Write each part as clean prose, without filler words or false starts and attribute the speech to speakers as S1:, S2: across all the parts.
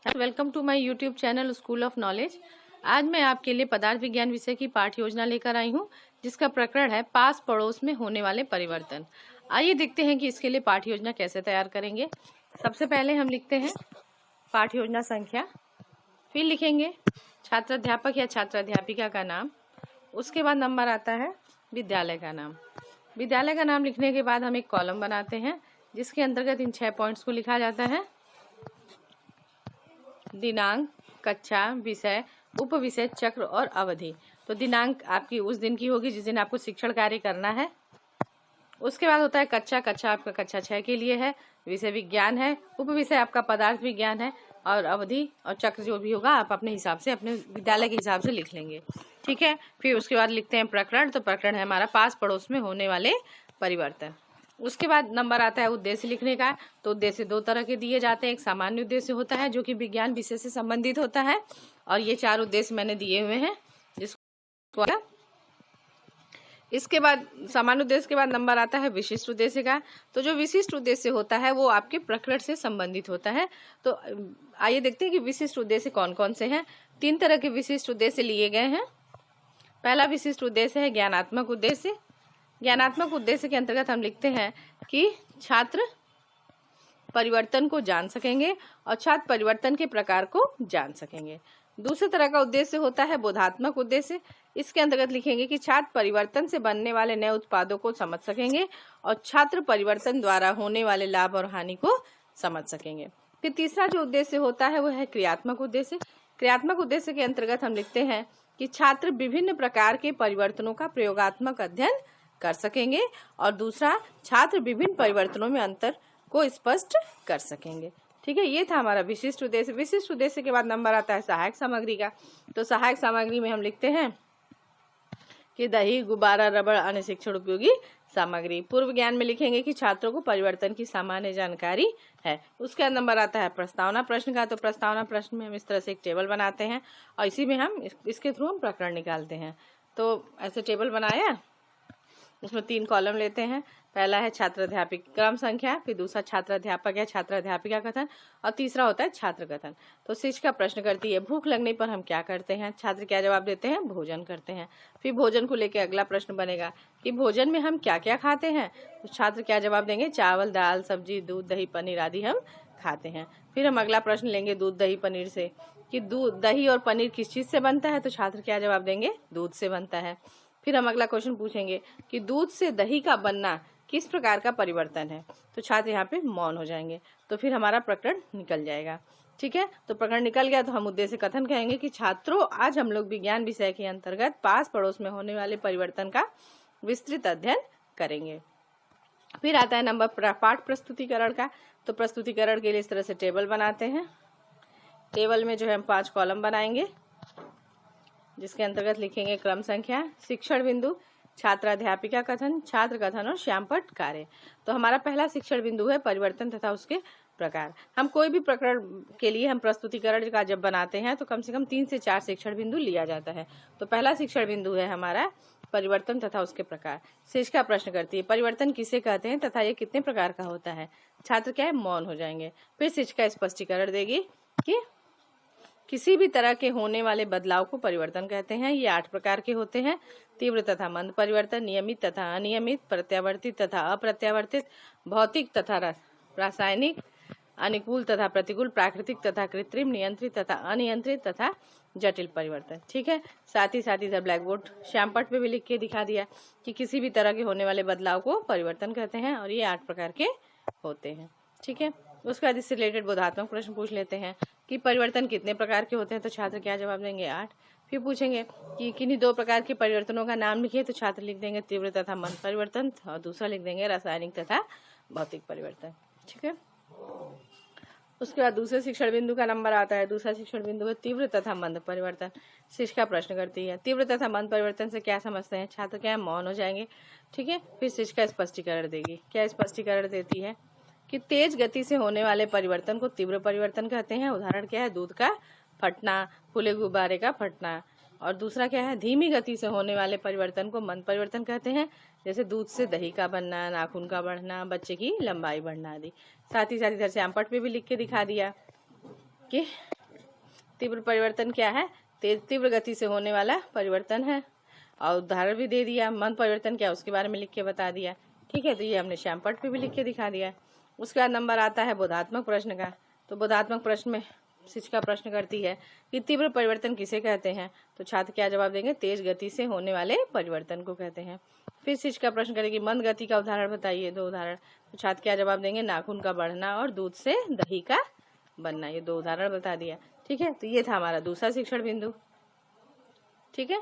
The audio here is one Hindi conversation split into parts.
S1: Welcome to my YouTube channel school of knowledge. आज मैं आपके लिए पदार्थ विज्ञान विषय की पाठ्य योजना लेकर आई हूँ, जिसका प्रकरण है पास पड़ोस में होने वाले परिवर्तन। आइए देखते हैं कि इसके लिए पाठ्य योजना कैसे तैयार करेंगे। सबसे पहले हम लिखते हैं पाठ्य योजना संख्या, फिर लिखेंगे छात्राध्यापक या छात्राध्यापिका का नाम, उसके बाद नंबर आता है विद्यालय का नाम। विद्यालय का नाम लिखने के बाद हम एक कॉलम बनाते हैं, जिसके अंतर्गत इन 6 पॉइंट्स को लिखा जाता है। दिनांक, कक्षा, विषय, उपविषय, चक्र और अवधि। तो दिनांक आपकी उस दिन की होगी जिस दिन आपको शिक्षण कार्य करना है। उसके बाद होता है कक्षा आपका कक्षा 6 के लिए है, विषय विज्ञान है, उपविषय आपका पदार्थ विज्ञान है, और अवधि और चक्र जो भी होगा आप अपने हिसाब से, अपने विद्यालय के हिसाब से लिख लेंगे। ठीक है। फिर उसके बाद लिखते हैं प्रकरण। तो प्रकरण है हमारा पास पड़ोस में होने वाले परिवर्तन। उसके बाद नंबर आता है उद्देश्य लिखने का। तो उद्देश्य 2 तरह के दिए जाते हैं। एक सामान्य उद्देश्य होता है जो कि विज्ञान विषय से संबंधित होता है, और ये 4 उद्देश्य मैंने दिए हुए हैं जिसको। इसके बाद सामान्य उद्देश्य के बाद नंबर आता है विशिष्ट उद्देश्य का। तो जो विशिष्ट उद्देश्य होता है वो आपके प्रकरण से संबंधित होता है। तो आइए देखते हैं कि विशिष्ट उद्देश्य कौन कौन से हैं। 3 तरह के विशिष्ट उद्देश्य लिए गए हैं। पहला विशिष्ट उद्देश्य है ज्ञानात्मक उद्देश्य। ज्ञानात्मक उद्देश्य के अंतर्गत हम लिखते हैं कि छात्र परिवर्तन को जान सकेंगे और छात्र परिवर्तन के प्रकार को जान सकेंगे। दूसरे तरह का उद्देश्य होता है बोधात्मक उद्देश्य। इसके अंतर्गत लिखेंगे कि छात्र परिवर्तन से बनने वाले नए उत्पादों को समझ सकेंगे और छात्र परिवर्तन द्वारा होने वाले लाभ और हानि को समझ सकेंगे। फिर तीसरा जो उद्देश्य होता है वो है क्रियात्मक उद्देश्य। क्रियात्मक उद्देश्य के अंतर्गत हम लिखते हैं कि छात्र विभिन्न प्रकार के परिवर्तनों का प्रयोगात्मक अध्ययन कर सकेंगे, और दूसरा छात्र विभिन्न परिवर्तनों में अंतर को स्पष्ट कर सकेंगे। ठीक है, ये था हमारा विशिष्ट उद्देश्य। विशिष्ट उद्देश्य के बाद नंबर आता है सहायक सामग्री का। तो सहायक सामग्री में हम लिखते हैं कि दही, गुब्बारा, रबड़, अन्य शिक्षण उपयोगी सामग्री। पूर्व ज्ञान में लिखेंगे कि छात्रों को परिवर्तन की सामान्य जानकारी है। उसके बाद नंबर आता है प्रस्तावना प्रश्न का। तो प्रस्तावना प्रश्न में हम इस तरह से एक टेबल बनाते हैं और इसी में हम इसके थ्रू हम प्रकरण निकालते हैं। तो ऐसे टेबल बनाया, उसमें 3 कॉलम लेते हैं। पहला है छात्राध्यापक क्रम संख्या, फिर दूसरा छात्राध्यापक या छात्राध्यापिका कथन, और तीसरा होता है छात्र कथन। तो शिक्षिका प्रश्न करती है भूख लगने पर हम क्या करते हैं। छात्र क्या जवाब देते हैं, भोजन करते हैं। फिर भोजन को लेकर अगला प्रश्न बनेगा कि भोजन में हम क्या क्या खाते हैं। तो छात्र क्या जवाब देंगे, चावल, दाल, सब्जी, दूध, दही, पनीर आदि हम खाते हैं। फिर हम अगला प्रश्न लेंगे दूध, दही, पनीर से कि दूध, दही और पनीर किस चीज से बनता है। तो छात्र क्या जवाब देंगे, दूध से बनता है। फिर हम अगला क्वेश्चन पूछेंगे कि दूध से दही का बनना किस प्रकार का परिवर्तन है। तो छात्र यहाँ पे मौन हो जाएंगे। तो फिर हमारा प्रकरण निकल जाएगा। ठीक है, तो प्रकरण निकल गया तो हम उद्देश्य कथन कहेंगे कि छात्रों, आज हम लोग विज्ञान विषय के अंतर्गत पास पड़ोस में होने वाले परिवर्तन का विस्तृत अध्ययन करेंगे। फिर आता है नंबर पाठ प्रस्तुतिकरण का। तो प्रस्तुतिकरण के लिए इस तरह से टेबल बनाते हैं। टेबल में जो है हम 5 कॉलम बनाएंगे, जिसके अंतर्गत लिखेंगे क्रम संख्या, शिक्षण बिंदु, छात्राध्यापिका कथन, छात्र कथन और श्यामपट्ट कार्य। तो हमारा पहला शिक्षण बिंदु है परिवर्तन तथा उसके प्रकार। हम कोई भी प्रकरण के लिए हम प्रस्तुतिकरण का जब बनाते हैं तो कम से कम 3 से 4 शिक्षण बिंदु लिया जाता है। तो पहला शिक्षण बिंदु है हमारा परिवर्तन तथा उसके प्रकार। शिक्षिका प्रश्न करती है परिवर्तन किसे कहते हैं तथा ये कितने प्रकार का होता है। छात्र क्या है, मौन हो जाएंगे। फिर शिक्षिका स्पष्टीकरण देगी कि किसी भी तरह के होने वाले बदलाव को परिवर्तन कहते हैं। ये 8 प्रकार के होते हैं। तीव्र तथा मंद परिवर्तन, नियमित तथा अनियमित, प्रत्यावर्तित तथा अप्रत्यावर्तित, भौतिक तथा रासायनिक, अनुकूल तथा प्रतिकूल, प्राकृतिक तथा कृत्रिम, नियंत्रित तथा अनियंत्रित तथा जटिल परिवर्तन। ठीक है, साथ ही इधर ब्लैक बोर्ड श्यामपट्ट पे भी लिख के दिखा दिया कि किसी भी तरह के होने वाले बदलाव को परिवर्तन कहते हैं, और ये 8 प्रकार के होते हैं। ठीक है, उसके बाद इससे रिलेटेड बोधात्मक प्रश्न पूछ लेते हैं कि परिवर्तन कितने प्रकार के होते हैं। तो छात्र क्या जवाब देंगे, 8। फिर पूछेंगे कि किन्हीं 2 प्रकार के परिवर्तनों का नाम लिखिए। तो छात्र लिख देंगे तीव्र तथा मंद परिवर्तन, और दूसरा लिख देंगे रासायनिक तथा भौतिक परिवर्तन। ठीक है, उसके बाद दूसरे शिक्षण बिंदु का नंबर आता है। दूसरा शिक्षण बिंदु है तीव्र तथा मंद परिवर्तन। शिक्षिका प्रश्न करती है तीव्र तथा मंद परिवर्तन से क्या समझते हैं। छात्र क्या मौन हो जाएंगे। ठीक है, फिर शिक्षिका स्पष्टीकरण देगी। क्या स्पष्टीकरण देती है कि तेज गति से होने वाले परिवर्तन को तीव्र परिवर्तन कहते हैं। उदाहरण क्या है, दूध का फटना, फूले गुब्बारे का फटना। और दूसरा क्या है, धीमी गति से होने वाले परिवर्तन को मंद परिवर्तन कहते हैं, जैसे दूध से दही का बनना, नाखून का बढ़ना, बच्चे की लंबाई बढ़ना आदि। साथ ही इधर श्यामपट्ट पे भी लिख के दिखा दिया कि तीव्र परिवर्तन क्या है? तीव्र गति से होने वाला परिवर्तन है। और उदाहरण भी दे दिया। मंद परिवर्तन क्या है उसके बारे में लिख के बता दिया। ठीक है, तो ये हमने श्यामपट्ट पे भी लिख के दिखा दिया। उसके बाद नंबर आता है बोधात्मक प्रश्न का। तो बोधात्मक प्रश्न में शिक्षिका प्रश्न करती है कि तीव्र परिवर्तन किसे कहते हैं? तो छात्र क्या जवाब देंगे? तेज गति से होने वाले परिवर्तन को कहते हैं। फिर शिक्षिका प्रश्न करेगी मंद गति का उदाहरण बताइए, 2 उदाहरण। तो छात्र क्या जवाब देंगे? नाखून का बढ़ना और दूध से दही का बनना। ये 2 उदाहरण बता दिया। ठीक है, तो ये था हमारा दूसरा शिक्षण बिंदु। ठीक है,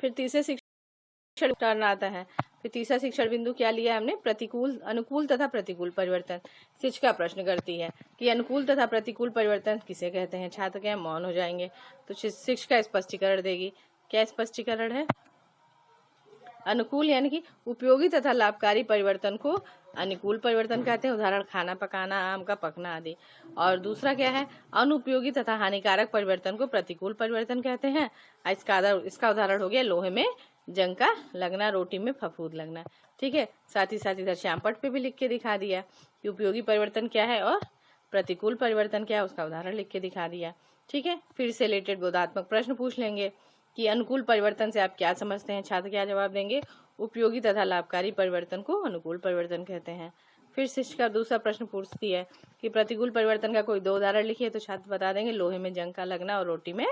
S1: फिर तीसरे शिक्षण टर्न आता है। फिर तीसरा शिक्षण बिंदु क्या लिया हमने? प्रतिकूल, अनुकूल तथा प्रतिकूल परिवर्तन। शिक्षिका प्रश्न करती है कि अनुकूल तथा प्रतिकूल परिवर्तन किसे कहते हैं? छात्र क्या मौन हो जाएंगे। तो शिक्षिका स्पष्टीकरण देगी। क्या स्पष्टीकरण है? अनुकूल यानी कि उपयोगी तथा लाभकारी परिवर्तन को अनुकूल परिवर्तन कहते हैं, उदाहरण खाना पकाना, आम का पकना आदि। और दूसरा क्या है? अनुपयोगी तथा हानिकारक परिवर्तन को प्रतिकूल परिवर्तन कहते हैं। इसका उदाहरण हो गया लोहे में जंग का लगना, रोटी में फफूंद लगना। ठीक है, साथ ही साथ इधर श्यामपट्ट पे भी लिख के दिखा दिया कि उपयोगी परिवर्तन क्या है और प्रतिकूल परिवर्तन क्या है, उसका उदाहरण लिख के दिखा दिया। ठीक है, फिर से रिलेटेड बोधात्मक प्रश्न पूछ लेंगे कि अनुकूल परिवर्तन से आप क्या समझते हैं? छात्र क्या जवाब देंगे? उपयोगी तथा लाभकारी परिवर्तन को अनुकूल परिवर्तन कहते हैं। फिर शिक्षिका दूसरा प्रश्न पूछती है कि प्रतिकूल परिवर्तन का कोई 2 उदाहरण लिखिए। तो छात्र बता देंगे लोहे में जंग का लगना और रोटी में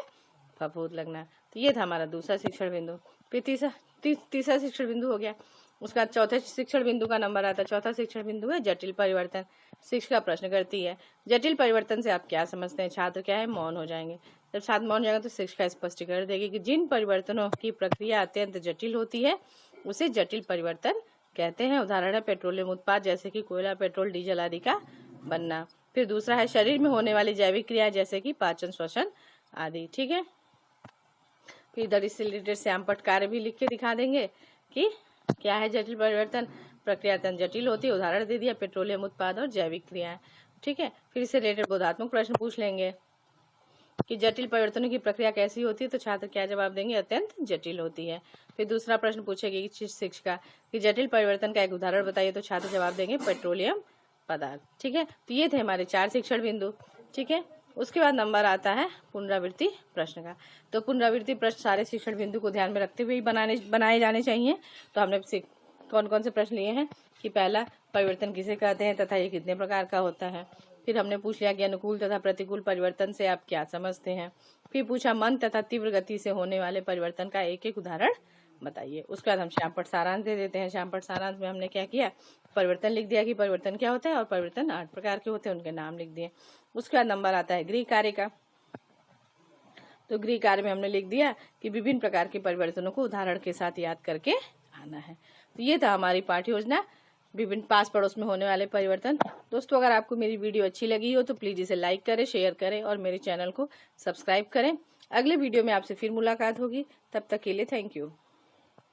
S1: फफूंद लगना। तो ये था हमारा दूसरा शिक्षण बिंदु। फिर तीसरा शिक्षण बिंदु हो गया। उसका चौथे शिक्षण बिंदु का नंबर आता है। चौथा शिक्षण बिंदु है जटिल परिवर्तन। शिक्षिका प्रश्न करती है जटिल परिवर्तन से आप क्या समझते हैं? छात्र क्या है? मौन हो जाएंगे। जब छात्र मौन जाएगा तो शिक्षिका स्पष्टीकरण देगी कि जिन परिवर्तनों की प्रक्रिया अत्यंत जटिल होती है उसे जटिल परिवर्तन कहते हैं। उदाहरण है पेट्रोलियम उत्पाद जैसे कि कोयला, पेट्रोल, डीजल आदि का बनना। फिर दूसरा है शरीर में होने वाली जैविक क्रिया जैसे कि पाचन, श्वसन आदि। ठीक है, फिर इधर इससे रिलेटेड श्यामपट्ट कार्य भी लिख के दिखा देंगे कि क्या है जटिल परिवर्तन, प्रक्रिया अत्यंत जटिल होती है, उदाहरण दे दिया पेट्रोलियम उत्पाद और जैविक क्रियाएं। ठीक है, फिर इससे रिलेटेड बोधात्मक प्रश्न पूछ लेंगे कि जटिल परिवर्तनों की प्रक्रिया कैसी होती है? तो छात्र क्या जवाब देंगे? अत्यंत जटिल होती है। फिर दूसरा प्रश्न पूछेगी शिक्षिका कि जटिल परिवर्तन का एक उदाहरण बताइए। तो छात्र जवाब देंगे पेट्रोलियम पदार्थ। ठीक है, तो ये थे हमारे 4 शिक्षण बिंदु। ठीक है, उसके बाद नंबर आता है पुनरावृत्ति प्रश्न का। तो पुनरावृत्ति प्रश्न सारे शिक्षण बिंदु को ध्यान में रखते हुए बनाए जाने चाहिए। तो हमने कौन कौन से प्रश्न लिए हैं कि पहला परिवर्तन किसे कहते हैं तथा ये कितने प्रकार का होता है। फिर हमने पूछ लिया कि अनुकूल तथा प्रतिकूल परिवर्तन से आप क्या समझते हैं। फिर पूछा मंद तथा तीव्र गति से होने वाले परिवर्तन का एक एक उदाहरण बताइए। उसके बाद हम श्यामपट्ट सारांश दे देते हैं। श्यामपट्ट सारांश में हमने क्या किया? परिवर्तन लिख दिया कि परिवर्तन क्या होता है और परिवर्तन 8 प्रकार के होते हैं, उनके नाम लिख दिए। उसके बाद नंबर आता है गृह कार्य का। तो गृह कार्य में हमने लिख दिया कि विभिन्न प्रकार के परिवर्तनों को उदाहरण के साथ याद करके आना है। तो ये था हमारी पाठ्य योजना, विभिन्न पास पड़ोस में होने वाले परिवर्तन। दोस्तों, अगर आपको मेरी वीडियो अच्छी लगी हो तो प्लीज इसे लाइक करें, शेयर करें और मेरे चैनल को सब्सक्राइब करें। अगले वीडियो में आपसे फिर मुलाकात होगी, तब तक के लिए थैंक यू।